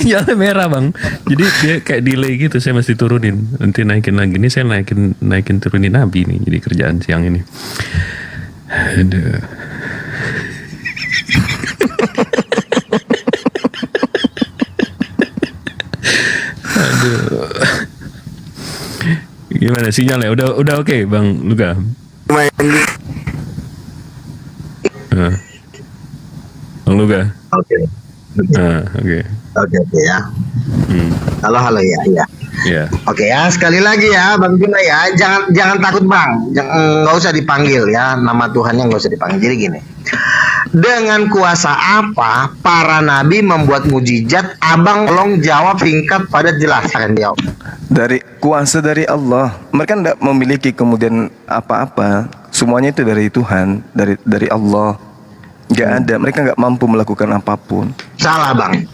Sinyalnya merah bang. Jadi dia kayak delay gitu. Saya mesti turunin. Nanti naikin lagi. Ini saya naikin turunin Nabi nih. Jadi kerjaan siang ini. Aduh. Aduh. Gimana sinyalnya? Udah oke bang Luka. Bang Luka. Oke. Oke. Oke ya. Halo ya. Ya. Oke ya, sekali lagi ya Bang Juna ya, jangan takut Bang, nggak usah dipanggil ya, nama Tuhannya nggak usah dipanggil. Jadi gini, dengan kuasa apa para nabi membuat mujizat? Abang tolong jawab singkat padat jelas, akan jawab. Dari kuasa dari Allah. Mereka tidak memiliki kemudian apa-apa. Semuanya itu dari Tuhan, dari Allah. Nggak ada. Mereka nggak mampu melakukan apapun. Salah Bang.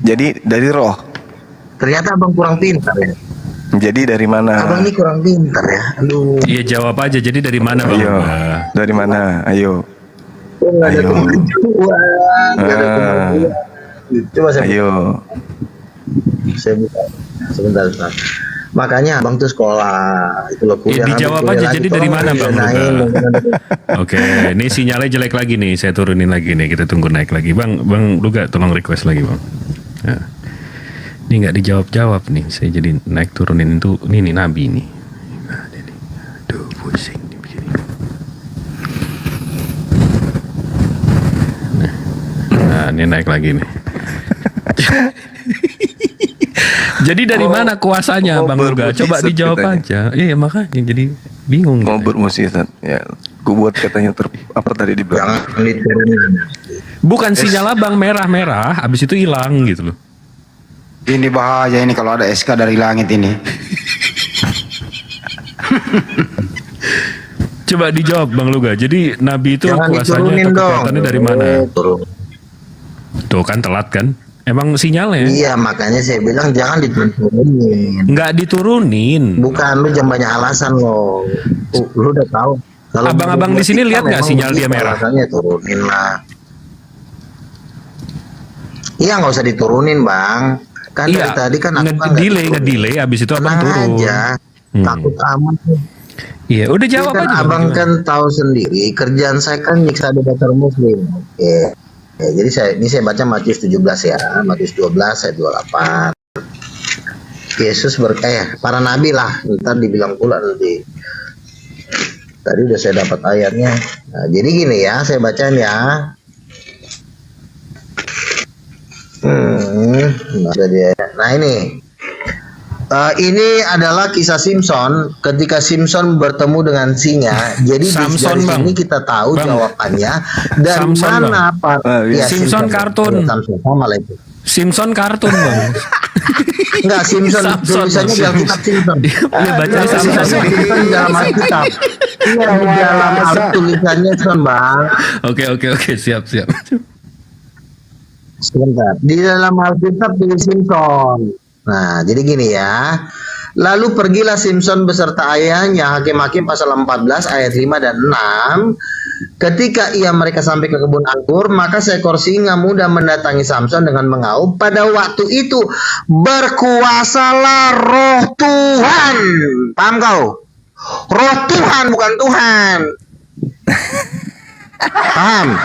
Jadi dari roh. Ternyata Abang kurang pintar ya. Jadi dari mana? Abang ini kurang pintar ya. Aduh. Iya jawab aja. Jadi dari mana bang? Ayo. Dari mana? Ayo. Nggak ada Ayo. kemajuan. Nggak ada kemajuan. Coba Ayo. saya buka sebentar. Makanya Abang tuh sekolah itu loh kuliah. Dijawab aja. Jadi dari mana bang? Oke, ini sinyalnya jelek lagi nih. Saya turunin lagi nih. Kita tunggu naik lagi. Bang Luka tolong request lagi bang. Ya. Ini nggak dijawab nih. Saya jadi naik turunin itu. Ini nih Nabi nih. Nah, ini. Aduh pusing nih begini. Nah ini naik lagi nih. Jadi dari mana kuasanya Bang Luka? Coba dijawab aja. Iya makanya jadi bingung. Mau bermusisat ya. Gue buat katanya apa tadi di belakang. Bukan sinyal abang merah-merah, habis itu hilang gitu loh. Ini bahaya ini kalau ada SK dari langit ini. Coba dijawab Bang Luka. Jadi Nabi itu Jangan kuasanya atau kekuatannya dari mana? Tuh kan telat kan? Emang sinyalnya? Iya makanya saya bilang jangan diturunin. Nggak diturunin. Bukan, lu jangan banyak alasan lo. Lu udah tahu. Abang-abang di sini lihat nggak sinyal dia merah? Alasannya turunin lah. Iya nggak usah diturunin bang. Kan dari tadi kan aku kan ngedelay, abis itu abang turun. Aja. Takut amat. Iya, udah jawab kan aja. Abang kan tahu sendiri kerjaan saya kan nyiksa debater muslim. Oke. Ya, jadi saya baca Matius 17 ya, Matius 12 ayat 28. Yesus para nabi lah, ntar dibilang pula nanti. Tadi udah saya dapat ayatnya. Nah, jadi gini ya, saya bacain ya. Nah ini adalah kisah Simpson ketika Simpson bertemu dengan singa. Jadi dari sini kita tahu jawabannya dan mana ya, Simpson kartun. Simpson kartun bang. Enggak, Simpson tulisannya di Alkitab Simpson. Iya baca Simpson di dalam Alkitab. Iya di dalam Alkitab tulisannya Simpson bang. Oke siap. Sebentar. Di dalam Alkitab tulis Simpson. Nah, jadi gini ya. Lalu pergilah Simpson beserta ayahnya, Hakim-Hakim pasal 14 ayat 5 dan 6. Ketika mereka sampai ke kebun anggur, maka seekor singa muda mendatangi Samson dengan mengaum. Pada waktu itu berkuasalah roh Tuhan. Paham kau? Roh Tuhan bukan Tuhan. Paham?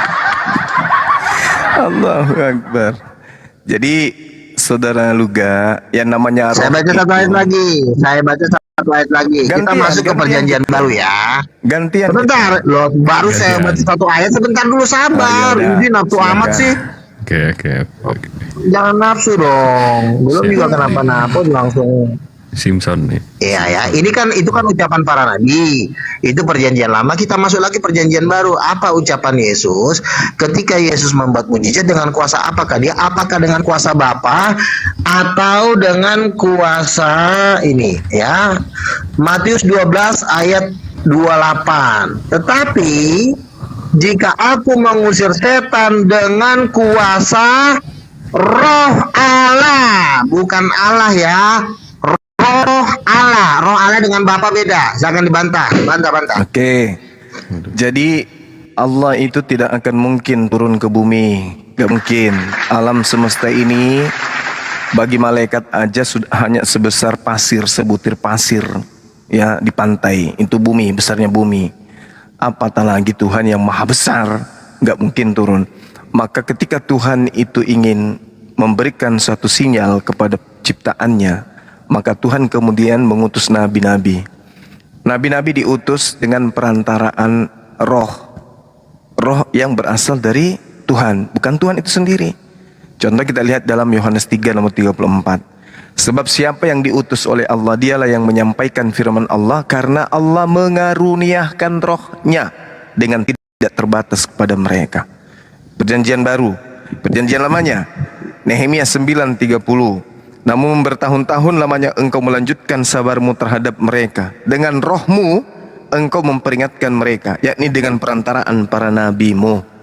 Allahu Akbar. Jadi saudara Luka yang namanya roh. Saya baca satu ayat lagi. Kita masuk ke perjanjian baru ya. Gantian. Sebentar, loh, baru saya baca satu ayat. Sebentar dulu, sabar. Ini nafsu amat sih. Oke. Jangan nafsu dong. Belum juga kenapa-napa langsung. Simpson nih. Iya ya. Itu kan ucapan para nabi. Itu perjanjian lama. Kita masuk lagi perjanjian baru. Apa ucapan Yesus? Ketika Yesus membuat mujizat dengan kuasa apakah dia? Apakah dengan kuasa Bapa atau dengan kuasa ini? Ya. Matius 12 ayat 28. Tetapi jika aku mengusir setan dengan kuasa Roh Allah, bukan Allah ya. Roh Allah dengan Bapa beda, jangan dibantah. Oke. Jadi Allah itu tidak akan mungkin turun ke bumi Gak mungkin. Alam semesta ini bagi malaikat aja sudah hanya sebesar pasir, sebutir pasir ya di pantai. Itu bumi, besarnya bumi. Apatah lagi Tuhan yang maha besar, gak mungkin turun. Maka ketika Tuhan itu ingin memberikan suatu sinyal kepada ciptaannya, maka Tuhan kemudian mengutus nabi-nabi. Nabi-nabi diutus dengan perantaraan roh. Roh yang berasal dari Tuhan, bukan Tuhan itu sendiri. Contoh kita lihat dalam Yohanes 3 nomor 34. Sebab siapa yang diutus oleh Allah, dialah yang menyampaikan firman Allah, karena Allah mengaruniakan rohnya dengan tidak terbatas kepada mereka. Perjanjian baru, perjanjian lamanya, Nehemia 9:30. Namun bertahun-tahun lamanya engkau melanjutkan sabarmu terhadap mereka. Dengan rohmu engkau memperingatkan mereka, yakni dengan perantaraan para nabimu.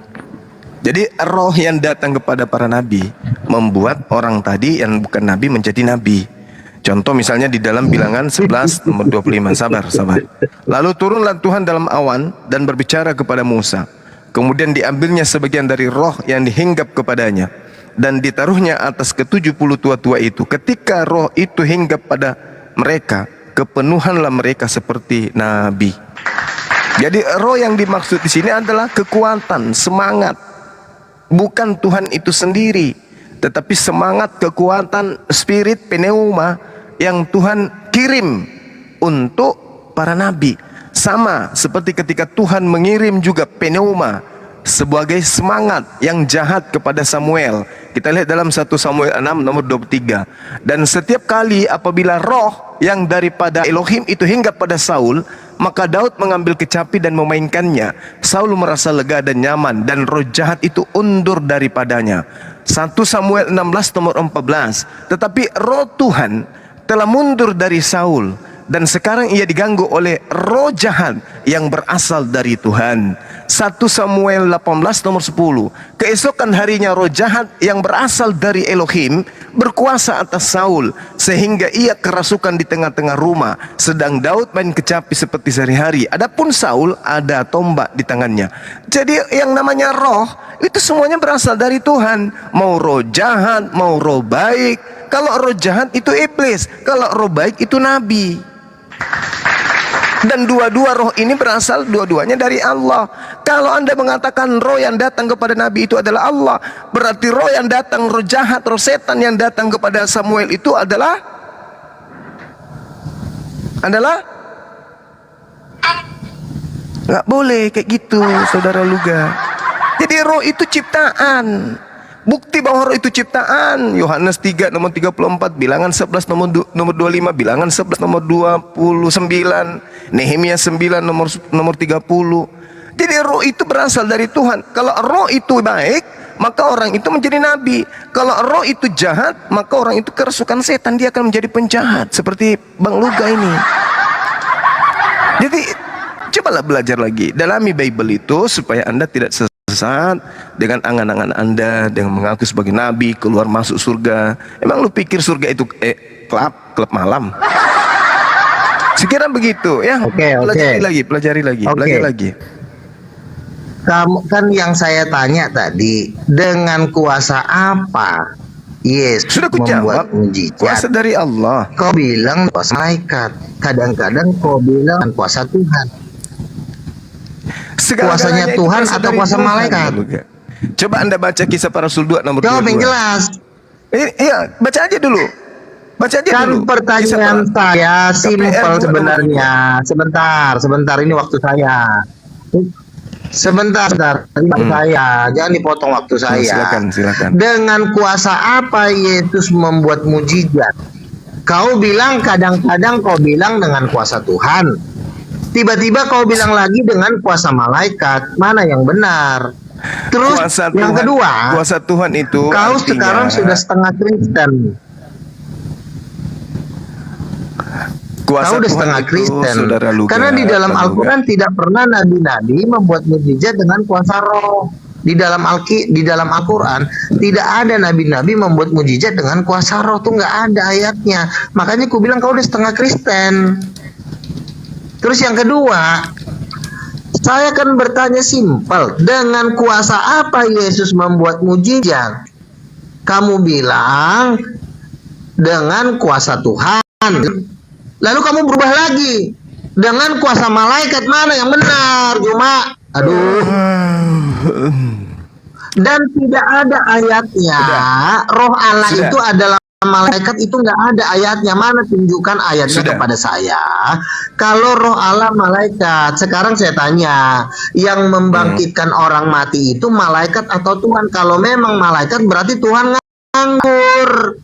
Jadi roh yang datang kepada para nabi membuat orang tadi yang bukan nabi menjadi nabi. Contoh misalnya di dalam Bilangan 11 nomor 25. Sabar. Lalu turunlah Tuhan dalam awan dan berbicara kepada Musa. Kemudian diambilnya sebagian dari roh yang dihinggap kepadanya dan ditaruhnya atas ke-70 tua-tua itu. Ketika roh itu hinggap pada mereka, kepenuhanlah mereka seperti nabi. Jadi roh yang dimaksud di sini adalah kekuatan, semangat. Bukan Tuhan itu sendiri, tetapi semangat, kekuatan, spirit, pneuma yang Tuhan kirim untuk para nabi. Sama seperti ketika Tuhan mengirim juga pneuma sebagai semangat yang jahat kepada Samuel. Kita lihat dalam 1 Samuel 6 nomor 23. Dan setiap kali apabila roh yang daripada Elohim itu hinggap pada Saul, maka Daud mengambil kecapi dan memainkannya. Saul merasa lega dan nyaman, dan roh jahat itu undur daripadanya. 1 Samuel 16 nomor 14. Tetapi roh Tuhan telah mundur dari Saul, dan sekarang ia diganggu oleh roh jahat yang berasal dari Tuhan. 1 Samuel 18 nomor 10. Keesokan harinya roh jahat yang berasal dari Elohim berkuasa atas Saul, sehingga ia kerasukan di tengah-tengah rumah, sedang Daud main kecapi seperti sehari-hari. Adapun Saul ada tombak di tangannya. Jadi yang namanya roh itu semuanya berasal dari Tuhan. Mau roh jahat, mau roh baik. Kalau roh jahat itu iblis, kalau roh baik itu nabi. Dan dua-dua roh ini berasal dua-duanya dari Allah. Kalau Anda mengatakan roh yang datang kepada nabi itu adalah Allah, berarti roh yang datang, roh jahat, roh setan yang datang kepada Samuel itu adalah nggak boleh kayak gitu, saudara Luga. Jadi roh itu ciptaan. Bukti bahwa roh itu ciptaan, Yohanes 3 nomor 34, Bilangan 11 nomor 25, Bilangan 11 nomor 29, Nehemia 9 nomor 30. Jadi roh itu berasal dari Tuhan. Kalau roh itu baik, maka orang itu menjadi nabi. Kalau roh itu jahat, maka orang itu kerasukan setan, dia akan menjadi penjahat, seperti Bang Luga ini. Jadi cobalah belajar lagi, dalami Bible itu supaya Anda tidak sesat dengan angan-angan Anda, dengan mengaku sebagai nabi, keluar masuk surga. Emang lu pikir surga itu klub malam? Sekiranya begitu ya. Pelajari lagi. Kamu kan yang saya tanya tadi, dengan kuasa apa Yesus Sudah membuat kujawab, mujizat? kuasa dari Allah. Kau bilang kuasa malaikat, kadang-kadang kau bilang kuasa Tuhan. Kuasanya Tuhan atau kuasa malaikat? Coba Anda baca Kisah Para Rasul 2 nomor 22. Jawab yang jelas. Iya, baca aja dulu. Kan pertanyaan saya simpel sebenarnya. Sebentar, ini waktu saya. Sebentar, ini waktu saya. Jangan dipotong waktu saya. Silakan. Dengan kuasa apa Yesus membuat mujizat? Kau bilang kadang-kadang kau bilang dengan kuasa Tuhan. Tiba-tiba kau bilang lagi dengan kuasa malaikat. Mana yang benar? Terus kuasa yang Tuhan, kedua, kuasa Tuhan itu kau artinya, sekarang sudah setengah Kristen. kuasa Kau udah Tuhan setengah itu, Kristen. saudara Luga, Karena di dalam Al-Quran tidak pernah nabi-nabi membuat mujizat dengan kuasa roh. Di dalam Al-Quran tidak ada nabi-nabi membuat mujizat dengan kuasa roh, tuh nggak ada ayatnya. Makanya aku bilang kau udah setengah Kristen. Terus yang kedua, Saya kan bertanya simpel, dengan kuasa apa Yesus membuat mujizat? Kamu bilang dengan kuasa Tuhan. Lalu kamu berubah lagi, dengan kuasa malaikat. Mana yang benar? Cuma, aduh. Dan tidak ada ayatnya. Roh Allah Sudah. itu adalah malaikat, itu nggak ada ayatnya. Mana tunjukkan ayatnya kepada saya. Kalau roh Allah malaikat, sekarang saya tanya, yang membangkitkan orang mati itu malaikat atau Tuhan? Kalau memang malaikat berarti Tuhan nganggur.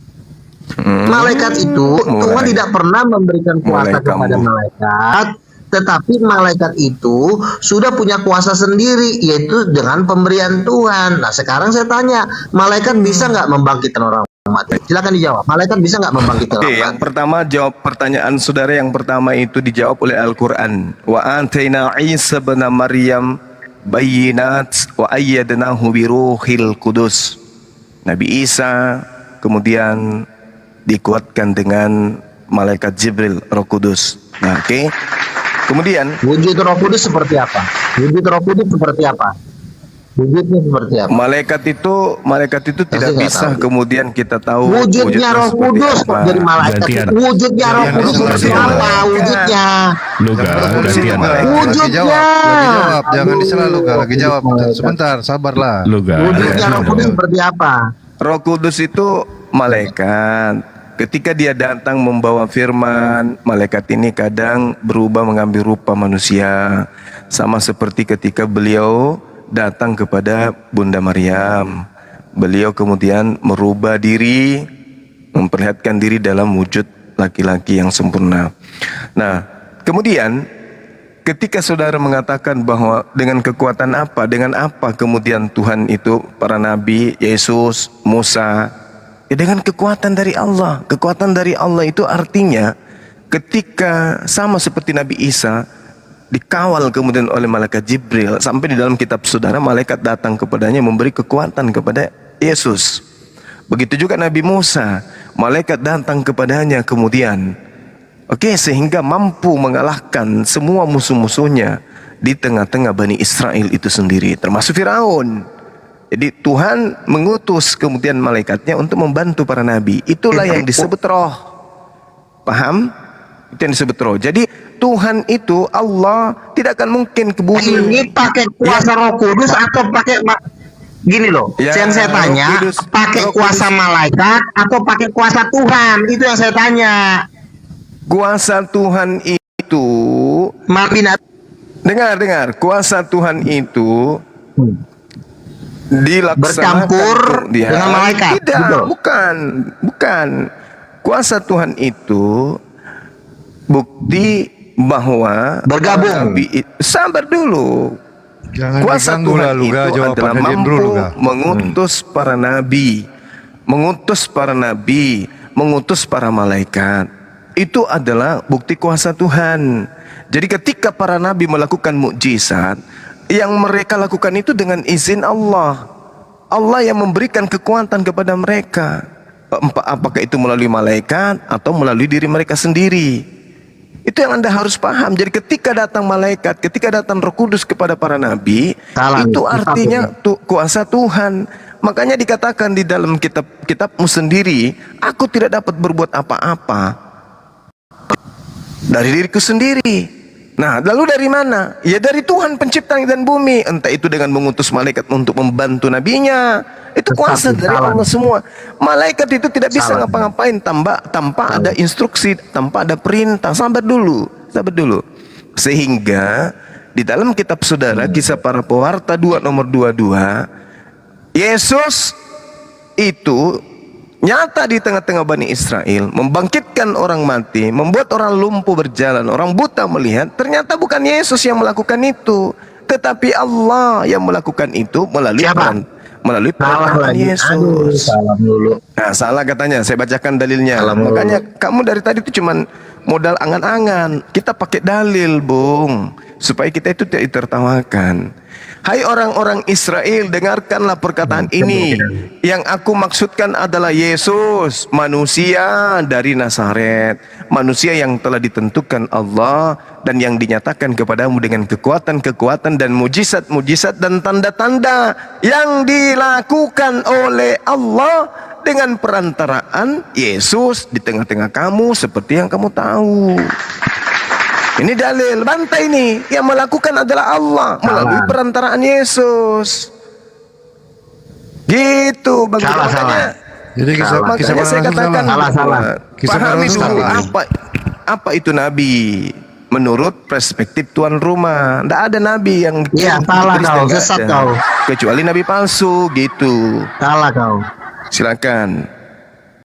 Malaikat itu Tuhan tidak pernah memberikan kuasa kepada malaikat, tetapi malaikat itu sudah punya kuasa sendiri, yaitu dengan pemberian Tuhan. Nah sekarang saya tanya, malaikat bisa nggak membangkitkan orang mati? Silakan dijawab. Malaikat bisa nggak membangkitkan orang mati? Yang pertama, jawab pertanyaan saudara yang pertama itu dijawab oleh Al-Quran. Wa ataina Isa bin Maryam bayyinat wa ayyadnahu biruhil kudus. Nabi Isa kemudian dikuatkan dengan malaikat Jibril, Roh Kudus. Nah, oke. Kemudian Wujud Roh Kudus seperti apa? Wujud Roh Kudus seperti apa? Wujudnya seperti apa? malaikat itu tidak nggak bisa tahu. kemudian kita tahu Wujudnya Roh seperti Kudus kok apa. jadi malaikat. Gantian. Wujudnya Roh Gantian, Kudus seperti gantian. apa? Wujudnya. Luga, gantian. Wujudnya. Lagi jawab, jangan Aduh. disela Luga, lagi jawab. Sebentar, sabarlah. Luga. Wujudnya Roh Kudus seperti apa? Roh Kudus itu malaikat. Ketika dia datang membawa firman, malaikat ini kadang berubah mengambil rupa manusia. Sama seperti ketika beliau datang kepada Bunda Maryam. Beliau kemudian merubah diri, memperlihatkan diri dalam wujud laki-laki yang sempurna. Nah, kemudian ketika saudara mengatakan bahwa dengan kekuatan apa, dengan apa kemudian Tuhan itu, para nabi, Yesus, Musa, ya dengan kekuatan dari Allah. Kekuatan dari Allah itu artinya ketika sama seperti Nabi Isa dikawal kemudian oleh malaikat Jibril, sampai di dalam kitab saudara malaikat datang kepadanya memberi kekuatan kepada Yesus. Begitu juga Nabi Musa, malaikat datang kepadanya kemudian sehingga mampu mengalahkan semua musuh-musuhnya di tengah-tengah Bani Israel itu sendiri, termasuk Firaun. Jadi Tuhan mengutus kemudian malaikatnya untuk membantu para nabi. Itulah yang disebut roh. Paham? Itu yang disebut roh. Jadi Tuhan itu, Allah tidak akan mungkin ke bumi. Ini pakai kuasa Roh Kudus atau pakai gini loh? Ya, yang saya tanya, Roh Kudus. pakai Roh kuasa malaikat atau pakai kuasa Tuhan? Itu yang saya tanya. Kuasa Tuhan itu, Maafin dengar, kuasa Tuhan itu dilaksanakan bercampur dengan malaikat. Tidak, gitu. bukan. Kuasa Tuhan itu bukti bahwa Bergabung. para nabi, sabar dulu. Jangan Kuasa diganggu Tuhan lah Luga, itu adalah jawabannya diam mampu dulu Luga. mengutus para nabi, mengutus para malaikat. Itu adalah bukti kuasa Tuhan. Jadi ketika para nabi melakukan mukjizat, yang mereka lakukan itu dengan izin Allah. Allah yang memberikan kekuatan kepada mereka. Apakah itu melalui malaikat atau melalui diri mereka sendiri. Itu yang Anda harus paham. Jadi ketika datang malaikat, ketika datang Roh Kudus kepada para nabi, Salah, itu ya. artinya kuasa Tuhan. Makanya dikatakan di dalam kitabmu sendiri, aku tidak dapat berbuat apa-apa dari diriku sendiri. Nah, lalu dari mana? Ya dari Tuhan pencipta langit dan bumi. Entah itu dengan mengutus malaikat untuk membantu nabinya. Itu kuasa dari Allah semua. Malaikat itu tidak bisa ngapa-ngapain tanpa ada instruksi, tanpa ada perintah. Sabar dulu. Sehingga di dalam kitab saudara, Kisah Para Pewarta 2 nomor 22, Yesus itu nyata di tengah-tengah Bani Israel, membangkitkan orang mati, membuat orang lumpuh berjalan, orang buta melihat. Ternyata bukan Yesus yang melakukan itu, tetapi Allah yang melakukan itu melalui perantaraan Yesus. Nah, salah katanya. Saya bacakan dalilnya. Makanya kamu dari tadi itu cuman modal angan-angan. Kita pakai dalil, Bung, supaya kita itu tidak ditertawakan. Hai orang-orang Israel, dengarkanlah perkataan ini. Yang aku maksudkan adalah Yesus, manusia dari Nazaret, manusia yang telah ditentukan Allah dan yang dinyatakan kepadamu dengan kekuatan-kekuatan dan mujizat-mujizat dan tanda-tanda yang dilakukan oleh Allah dengan perantaraan Yesus di tengah-tengah kamu seperti yang kamu tahu. Ini dalil, bantai ini. Yang melakukan adalah Allah melalui perantaraan Yesus. Gitu Bang. Salah. Jadi kisah Makanya saya para rasul katakan, Salah. Kisah para pahami rasul dulu salah. apa itu Nabi menurut perspektif tuan rumah. Tidak ada Nabi yang Iya, salah Kristen, kau, nggak sesat ada. kau. Kecuali Nabi palsu gitu. Salah kau. Silakan.